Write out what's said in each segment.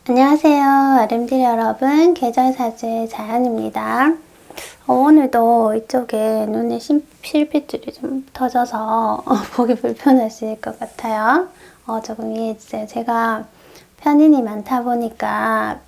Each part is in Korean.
안녕하세요. 아름들 여러분, 계절사주의 자연입니다. 오늘도 이쪽에 눈에 실핏줄이 좀 터져서 보기 불편하실 것 같아요. 조금 이해해주세요. 제가 편인이 많다 보니까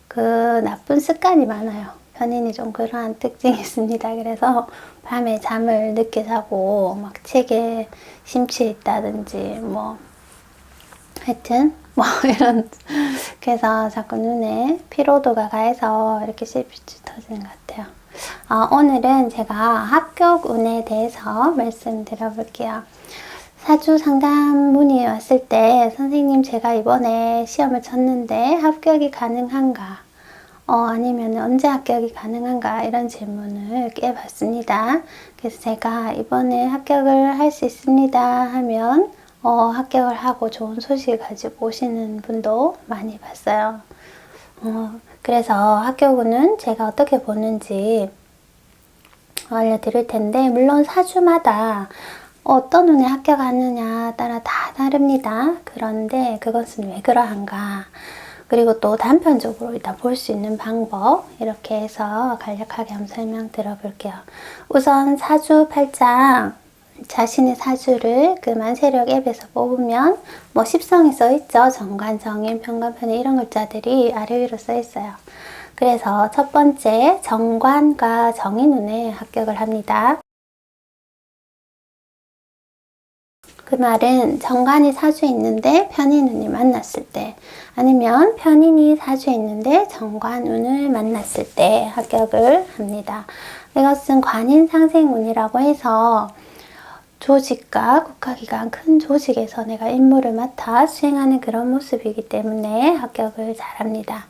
그 나쁜 습관이 많아요. 편인이 좀 그러한 특징이 있습니다. 그래서 밤에 잠을 늦게 자고 막 책에 심취해 있다든지 하여튼 이런, 그래서 자꾸 눈에 피로도가 가해서 이렇게 실핏줄 터지는 것 같아요. 오늘은 제가 합격 운에 대해서 말씀드려 볼게요. 사주 상담 문의 왔을 때 선생님 제가 이번에 시험을 쳤는데 합격이 가능한가? 아니면 언제 합격이 가능한가? 이런 질문을 꽤 받습니다. 그래서 제가 이번에 합격을 할 수 있습니다 하면 합격을 하고 좋은 소식을 가지고 오시는 분도 많이 봤어요. 그래서 합격운은 제가 어떻게 보는지 알려드릴 텐데, 물론 사주마다 어떤 운에 합격하느냐 따라 다 다릅니다. 그런데 그것은 왜 그러한가? 그리고 또 단편적으로 일단 볼 수 있는 방법, 이렇게 해서 간략하게 한번 설명 들어볼게요. 우선 사주 8장, 자신의 사주를 그 만세력 앱에서 뽑으면 십성이 써있죠. 정관, 정인, 편관, 편인 이런 글자들이 아래 위로 써있어요. 그래서 첫 번째 정관과 정인운에 합격을 합니다. 그 말은 정관이 사주에 있는데 편인운이 만났을 때, 아니면 편인이 사주에 있는데 정관운을 만났을 때 합격을 합니다. 이것은 관인상생운이라고 해서 조직과 국가기관, 큰 조직에서 내가 임무를 맡아 수행하는 그런 모습이기 때문에 합격을 잘합니다.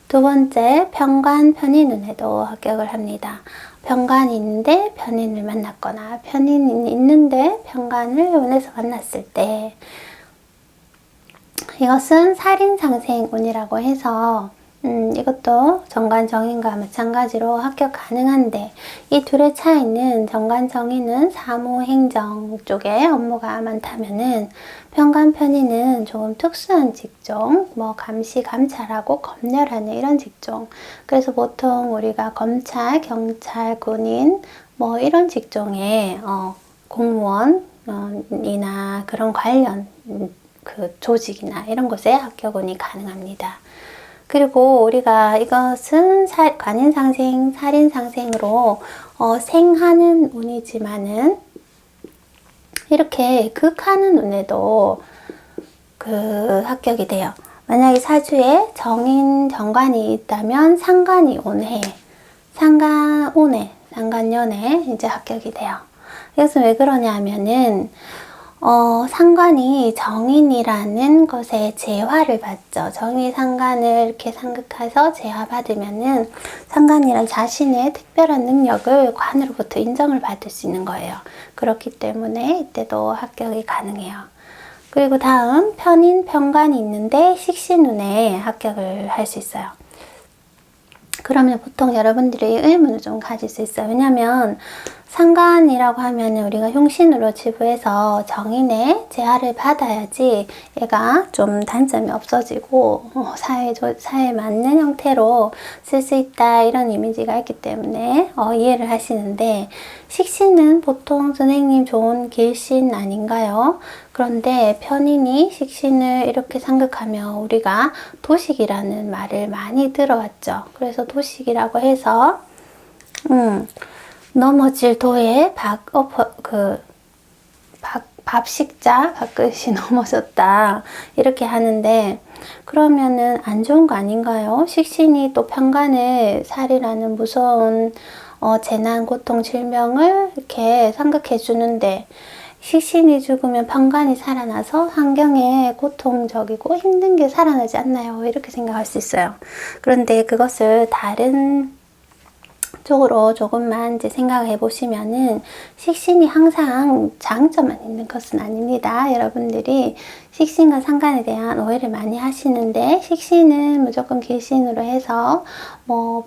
두 번째, 편관, 편인운에도 합격을 합니다. 편관이 있는데 편인을 만났거나 편인이 있는데 편관을 운에서 만났을 때, 이것은 살인상생운이라고 해서 이것도 정관, 정인과 마찬가지로 합격 가능한데, 이 둘의 차이는 정관, 정인은 사무, 행정 쪽에 업무가 많다면은 편관, 편인은 조금 특수한 직종, 감시, 감찰하고 검열하는 이런 직종. 그래서 보통 우리가 검찰, 경찰, 군인 이런 직종에 공무원이나 그런 관련 그 조직이나 이런 곳에 합격운이 가능합니다. 그리고 우리가 이것은 관인상생, 살인상생으로 생하는 운이지만은 이렇게 극하는 운에도 그 합격이 돼요. 만약에 사주에 정인, 정관이 있다면 상관이 온해, 상관운에, 상관연에 이제 합격이 돼요. 이것은 왜 그러냐 하면은 상관이 정인이라는 것에 재화를 받죠. 정의 상관을 이렇게 상극해서 재화받으면은 상관이란 자신의 특별한 능력을 관으로부터 인정을 받을 수 있는 거예요. 그렇기 때문에 이때도 합격이 가능해요. 그리고 다음 편인, 편관이 있는데 식신운에 합격을 할 수 있어요. 그러면 보통 여러분들이 의문을 좀 가질 수 있어요. 왜냐면 상관이라고 하면 우리가 흉신으로 지부해서 정인의 재화를 받아야지 얘가 좀 단점이 없어지고 사회에 맞는 형태로 쓸 수 있다, 이런 이미지가 있기 때문에 이해를 하시는데, 식신은 보통 선생님 좋은 길신 아닌가요? 그런데 편인이 식신을 이렇게 상극하면 우리가 도식이라는 말을 많이 들어왔죠. 그래서 도식이라고 해서 넘어질 도에 밥식자 밥그릇이 넘어졌다, 이렇게 하는데, 그러면은 안 좋은 거 아닌가요? 식신이 또 편관을 살이라는 무서운 재난, 고통, 질병을 이렇게 상극해 주는데, 식신이 죽으면 편관이 살아나서 환경에 고통적이고 힘든 게 살아나지 않나요? 이렇게 생각할 수 있어요. 그런데 그것을 다른 쪽으로 조금만 이제 생각해 보시면은, 식신이 항상 장점만 있는 것은 아닙니다. 여러분들이 식신과 상관에 대한 오해를 많이 하시는데, 식신은 무조건 길신으로 해서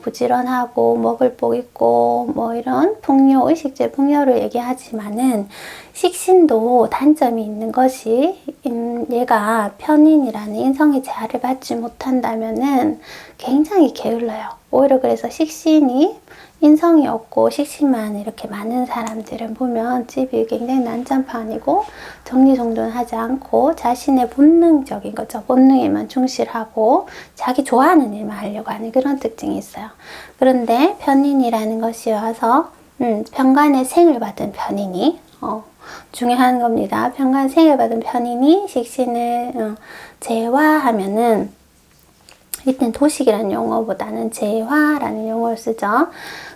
부지런하고 먹을 복 있고 이런 풍요, 의식주의 풍요를 얘기하지만은, 식신도 단점이 있는 것이 얘가 편인이라는 인성의 제한을 받지 못한다면은 굉장히 게을러요. 오히려 그래서 식신이 인성이 없고 식신만 이렇게 많은 사람들은 보면 집이 굉장히 난장판이고 정리정돈하지 않고 자신의 본능적인 거죠. 본능에만 충실하고 자기 좋아하는 일만 하려고 하는 그런 특징이 있어요. 그런데 편인이라는 것이 와서 편간의 생을 받은 편인이 중요한 겁니다. 편간 생을 받은 편인이 식신을 제화하면은 이땐 도식이라는 용어보다는 제화라는 용어를 쓰죠.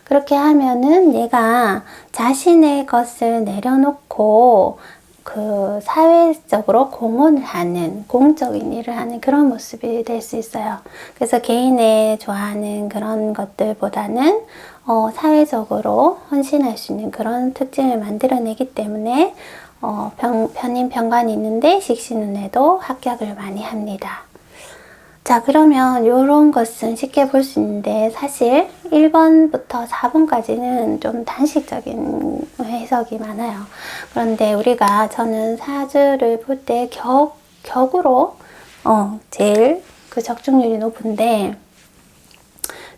그렇게 하면은 얘가 자신의 것을 내려놓고 그 사회적으로 공헌을 하는 공적인 일을 하는 그런 모습이 될 수 있어요. 그래서 개인의 좋아하는 그런 것들보다는 사회적으로 헌신할 수 있는 그런 특징을 만들어내기 때문에 편인 편관이 있는데 식신운에도 합격을 많이 합니다. 자, 그러면 이런 것은 쉽게 볼 수 있는데 사실 1번부터 4번까지는 좀 단식적인 해석이 많아요. 그런데 저는 사주를 볼 때 격으로 제일 그 적중률이 높은데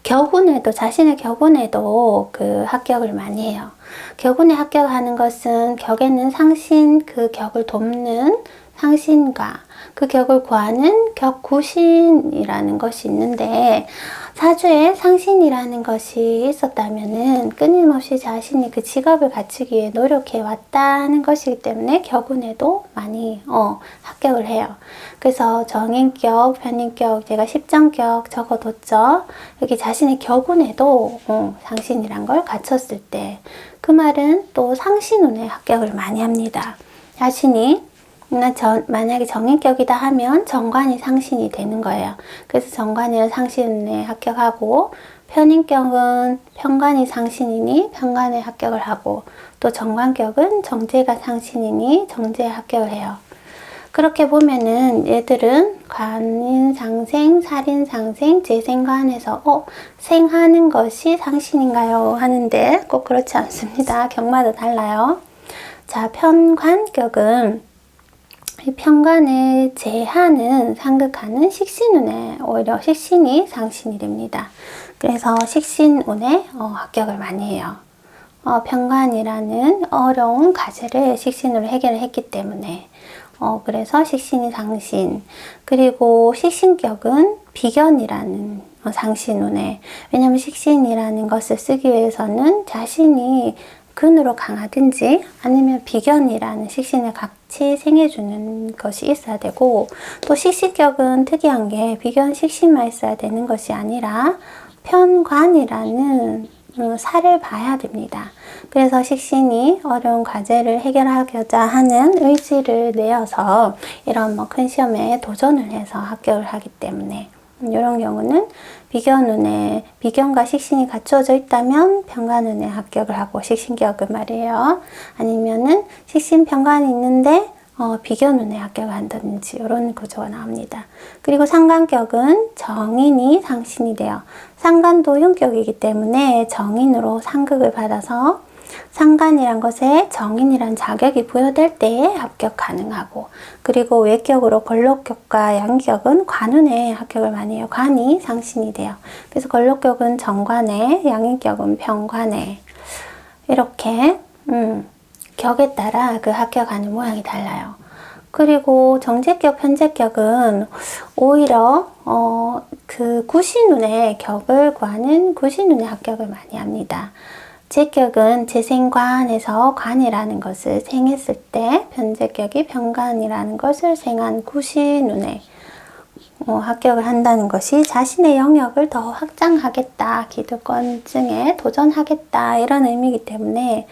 격운에도 자신의 격운에도 그 합격을 많이 해요. 격운에 합격하는 것은 격에는 상신 그 격을 돕는 상신과 그 격을 구하는 격구신이라는 것이 있는데 사주에 상신이라는 것이 있었다면은 끊임없이 자신이 그 직업을 갖추기 위해 노력해 왔다는 것이기 때문에 격운에도 많이 합격을 해요. 그래서 정인격, 편인격, 제가 십정격 적어뒀죠. 여기 자신의 격운에도 상신이란 걸 갖췄을 때 그 말은 또 상신운에 합격을 많이 합니다. 자신이 만약에 정인격이다 하면 정관이 상신이 되는 거예요. 그래서 정관이는 상신에 합격하고 편인격은 편관이 상신이니 편관에 합격을 하고 또 정관격은 정제가 상신이니 정제에 합격을 해요. 그렇게 보면은 얘들은 관인상생, 살인상생, 재생관에서 생하는 것이 상신인가요? 하는데 꼭 그렇지 않습니다. 격마다 달라요. 자, 편관격은 이 편관을 제하는 상극하는 식신운에 오히려 식신이 상신이 됩니다. 그래서 식신운에 합격을 많이 해요. 편관이라는 어려운 과제를 식신으로 해결을 했기 때문에 그래서 식신이 상신. 그리고 식신격은 비견이라는 상신운에, 왜냐하면 식신이라는 것을 쓰기 위해서는 자신이 근으로 강하든지 아니면 비견이라는 식신을 같이 생해주는 것이 있어야 되고, 또 식신격은 특이한 게 비견 식신만 있어야 되는 것이 아니라 편관이라는 살을 봐야 됩니다. 그래서 식신이 어려운 과제를 해결하고자 하는 의지를 내어서 이런 큰 시험에 도전을 해서 합격을 하기 때문에 이런 경우는 비견운에 비견과 식신이 갖추어져 있다면 편관운에 합격을 하고 식신격은 말이에요. 아니면은 식신 편관이 있는데 비견운에 합격을 한다든지 이런 구조가 나옵니다. 그리고 상관격은 정인이 상신이 돼요. 상관도 흉격이기 때문에 정인으로 상극을 받아서 상관이란 것에 정인이란 자격이 부여될 때에 합격 가능하고, 그리고 외격으로 걸록격과 양격은 관운에 합격을 많이 해요. 관이 상신이 돼요. 그래서 걸록격은 정관에, 양인격은 편관에, 이렇게 격에 따라 그 합격하는 모양이 달라요. 그리고 정제격, 편제격은 오히려 그 구신운의 격을 구하는 구신운의 합격을 많이 합니다. 제격은 재생관에서 관이라는 것을 생했을 때, 편제격이 편관이라는 것을 생한 구신운에 합격을 한다는 것이 자신의 영역을 더 확장하겠다, 기득권증에 도전하겠다, 이런 의미이기 때문에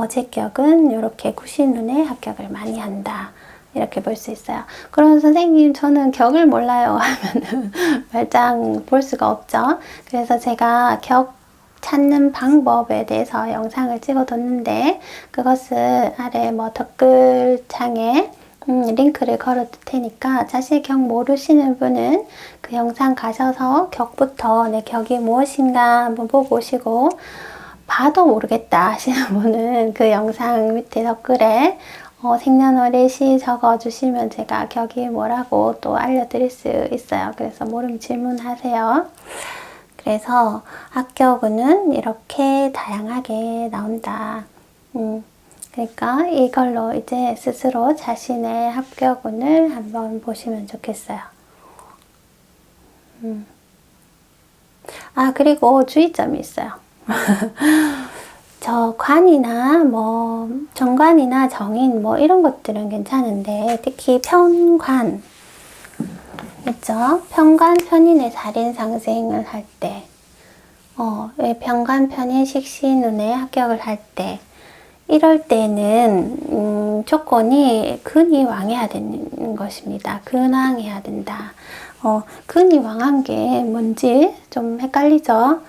제격은 이렇게 구신운에 합격을 많이 한다, 이렇게 볼 수 있어요. 그럼 선생님 저는 격을 몰라요 하면은 말짱 볼 수가 없죠. 그래서 제가 격 찾는 방법에 대해서 영상을 찍어뒀는데 그것을 아래 댓글창에 링크를 걸어둘 테니까 자신의 격 모르시는 분은 그 영상 가셔서 격부터 내 격이 무엇인가 한번 보고 오시고, 봐도 모르겠다 하시는 분은 그 영상 밑에 댓글에 생년월일시 적어주시면 제가 격이 뭐라고 또 알려드릴 수 있어요. 그래서 모르면 질문하세요. 그래서 합격운은 이렇게 다양하게 나온다. 그러니까 이걸로 이제 스스로 자신의 합격운을 한번 보시면 좋겠어요. 아, 그리고 주의점이 있어요. 저 관이나 뭐 정관이나 정인 뭐 이런 것들은 괜찮은데 특히 편관 있죠? 편관 편인의 살인 상생을 할 때, 편관 편인 식신운에 합격을 할 때, 이럴 때는 조건이 근이 왕해야 되는 것입니다. 근왕해야 된다. 근이 왕한 게 뭔지 좀 헷갈리죠?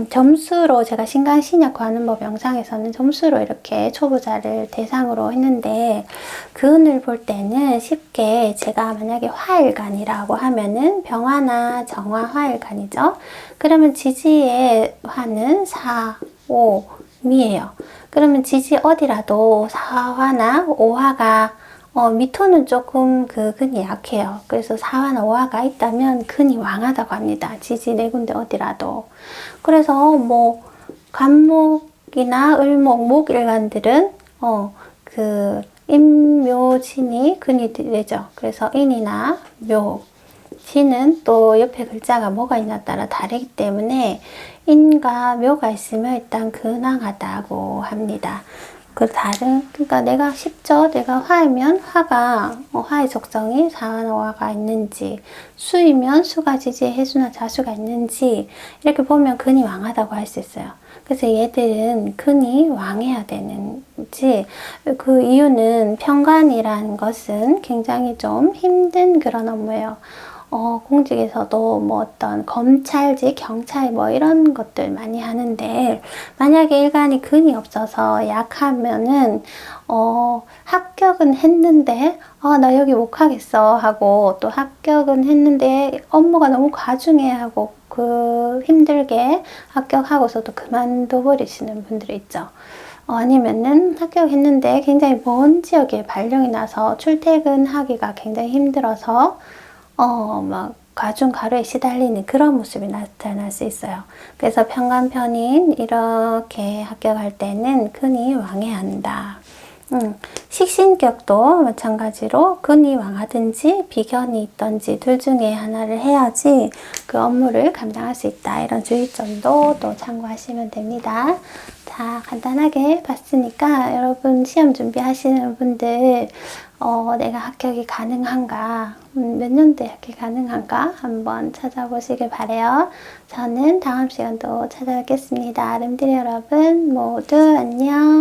점수로 제가 신강신약 관음법 영상에서는 점수로 이렇게 초보자를 대상으로 했는데 근을 볼 때는 쉽게 제가 만약에 화일간이라고 하면은 병화나 정화 화일간이죠. 그러면 지지의 화는 사, 오, 미예요. 그러면 지지 어디라도 사화나 오화가 미토는 조금 그 근이 약해요. 그래서 사화나 오화가 있다면 근이 왕하다고 합니다. 지지 네 군데 어디라도. 그래서 뭐 간목이나 을목, 목일간들은 그 인묘진이 근이 되죠. 그래서 인이나 묘, 진은 또 옆에 글자가 뭐가 있냐에 따라 다르기 때문에 인과 묘가 있으면 일단 근왕하다고 합니다. 그러니까 내가 쉽죠? 내가 화이면 화가, 화의 적정이 사화가 있는지, 수이면 수가 지지에 해수나 자수가 있는지, 이렇게 보면 근이 왕하다고 할 수 있어요. 그래서 얘들은 근이 왕해야 되는지, 그 이유는 편관이라는 것은 굉장히 좀 힘든 그런 업무예요. 공직에서도 뭐 어떤 검찰직, 경찰 뭐 이런 것들 많이 하는데 만약에 일간이 근이 없어서 약하면은 합격은 했는데 나 여기 못 하겠어 하고 또 합격은 했는데 업무가 너무 과중해 하고 그 힘들게 합격하고서도 그만둬 버리시는 분들이 있죠. 아니면은 합격했는데 굉장히 먼 지역에 발령이 나서 출퇴근하기가 굉장히 힘들어서 막 가중 가루에 시달리는 그런 모습이 나타날 수 있어요. 그래서 편관편인 이렇게 합격할 때는 근이 왕해야 한다. 식신격도 마찬가지로 근이 왕하든지 비견이 있든지 둘 중에 하나를 해야지 그 업무를 감당할 수 있다. 이런 주의점도 또 참고하시면 됩니다. 자, 간단하게 봤으니까 여러분 시험 준비하시는 분들 내가 합격이 가능한가, 몇 년도에 합격이 가능한가 한번 찾아보시길 바래요. 저는 다음 시간도 찾아뵙겠습니다. 름들이 여러분 모두 안녕.